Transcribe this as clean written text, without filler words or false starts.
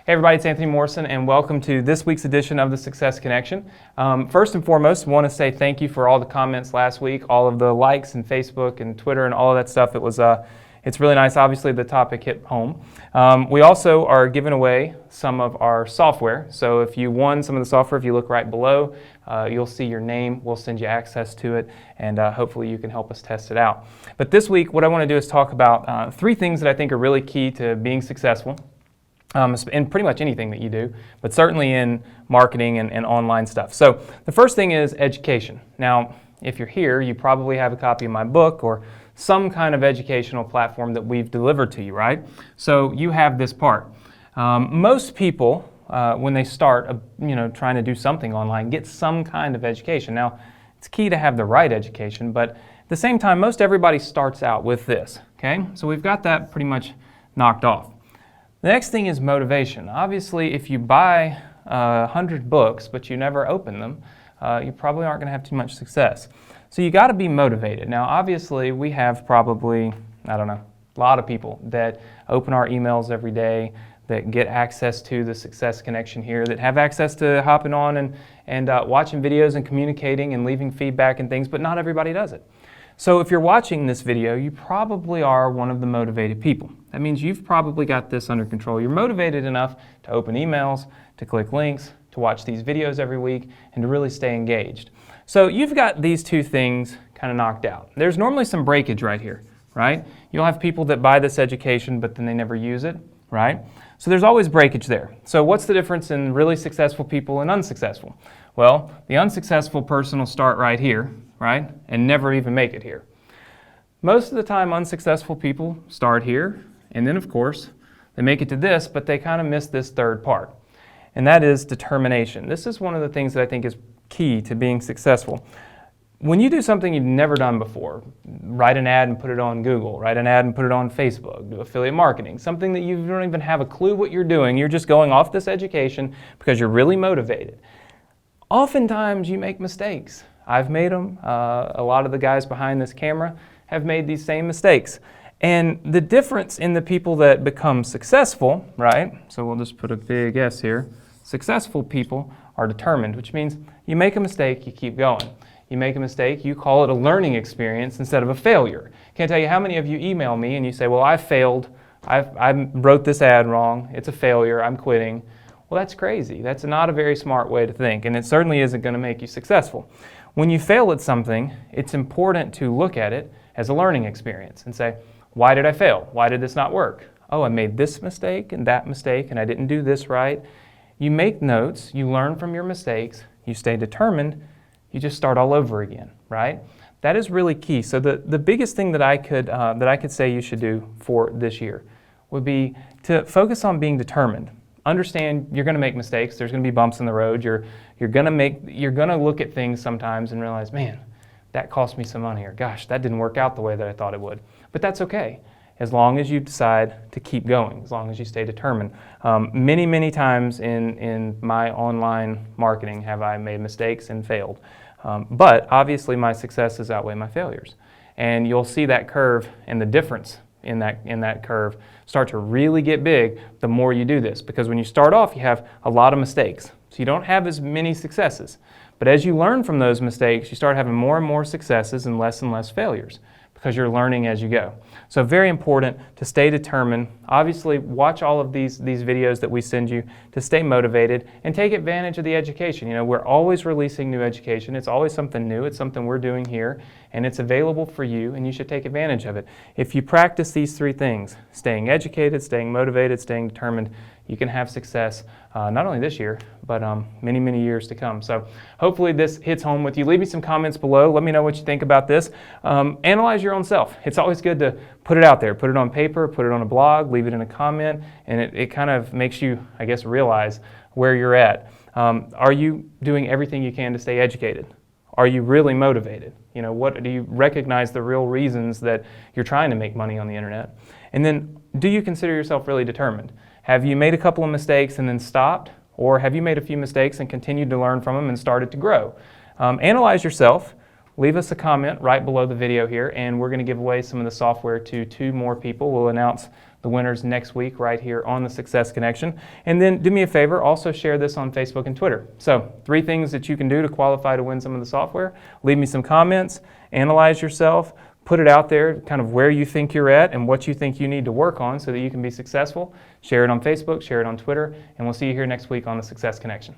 Hey everybody, it's Anthony Morrison and welcome to this week's edition of the Success Connection. First and foremost, I want to say thank you for all the comments last week, all of the likes and Facebook and Twitter and all of that stuff. It's really nice. Obviously the topic hit home. We also are giving away some of our software. So if you won some of the software, if you look right below, you'll see your name. We'll send you access to it and hopefully you can help us test it out. But this week what I want to do is talk about three things that I think are really key to being successful. In pretty much anything that you do, but certainly in marketing and online stuff. So the first thing is education. Now, if you're here, you probably have a copy of my book or some kind of educational platform that we've delivered to you, right? So you have this part. Most people, when they start, trying to do something online, get some kind of education. Now, it's key to have the right education, but at the same time, most everybody starts out with this, okay? So we've got that pretty much knocked off. The next thing is motivation. Obviously, if you buy 100 books but you never open them, you probably aren't going to have too much success. So you got to be motivated. Now, obviously, we have probably, a lot of people that open our emails every day, that get access to the Success Connection here, that have access to hopping on and watching videos and communicating and leaving feedback and things, but not everybody does it. So if you're watching this video, you probably are one of the motivated people. That means you've probably got this under control. You're motivated enough to open emails, to click links, to watch these videos every week, and to really stay engaged. So you've got these two things kind of knocked out. There's normally some breakage right here, right? You'll have people that buy this education, but then they never use it, right? So there's always breakage there. So what's the difference in really successful people and unsuccessful? Well, the unsuccessful person will start right here, right? And never even make it here. Most of the time, unsuccessful people start here, and then of course, they make it to this, but they kind of miss this third part. And that is determination. This is one of the things that I think is key to being successful. When you do something you've never done before, write an ad and put it on Google, write an ad and put it on Facebook, do affiliate marketing, something that you don't even have a clue what you're doing, you're just going off this education because you're really motivated. Oftentimes you make mistakes. I've made them. A lot of the guys behind this camera have made these same mistakes. And the difference in the people that become successful, right? So we'll just put a big S here. Successful people are determined, which means you make a mistake, you keep going. You make a mistake, you call it a learning experience instead of a failure. Can't tell you how many of you email me and you say, well, I failed. I wrote this ad wrong. It's a failure. I'm quitting. Well, that's crazy. That's not a very smart way to think, and it certainly isn't going to make you successful. When you fail at something, it's important to look at it as a learning experience and say, why did I fail? Why did this not work? Oh, I made this mistake and that mistake, and I didn't do this right. You make notes, you learn from your mistakes, you stay determined, you just start all over again, right? That is really key. So the biggest thing that I could say you should do for this year would be to focus on being determined. Understand you're going to make mistakes. There's going to be bumps in the road. You're going to look at things sometimes and realize, man, that cost me some money, or gosh, that didn't work out the way that I thought it would. But that's okay, as long as you decide to keep going, as long as you stay determined. Many times in my online marketing have I made mistakes and failed. But obviously my successes outweigh my failures. And you'll see that curve and the difference in that curve start to really get big the more you do this. Because when you start off, you have a lot of mistakes. So you don't have as many successes. But as you learn from those mistakes, you start having more and more successes and less failures, because you're learning as you go. So very important to stay determined. Obviously, watch all of these videos that we send you to stay motivated and take advantage of the education. We're always releasing new education. It's always something new. It's something we're doing here, and it's available for you, and you should take advantage of it. If you practice these three things, staying educated, staying motivated, staying determined, you can have success not only this year, but many years to come. So hopefully this hits home with you. Leave me some comments below. Let me know what you think about this. Analyze your own self. It's always good to put it out there. Put it on paper, put it on a blog, leave it in a comment, and it kind of makes you, I guess, realize where you're at. Are you doing everything you can to stay educated? Are you really motivated? What do you recognize the real reasons that you're trying to make money on the internet? And then, do you consider yourself really determined? Have you made a couple of mistakes and then stopped? Or have you made a few mistakes and continued to learn from them and started to grow? Analyze yourself. Leave us a comment right below the video here, and we're going to give away some of the software to 2 more people. We'll announce the winners next week right here on the Success Connection. And then do me a favor, also share this on Facebook and Twitter. So 3 things that you can do to qualify to win some of the software. Leave me some comments, analyze yourself, put it out there, kind of where you think you're at and what you think you need to work on so that you can be successful. Share it on Facebook, share it on Twitter, and we'll see you here next week on the Success Connection.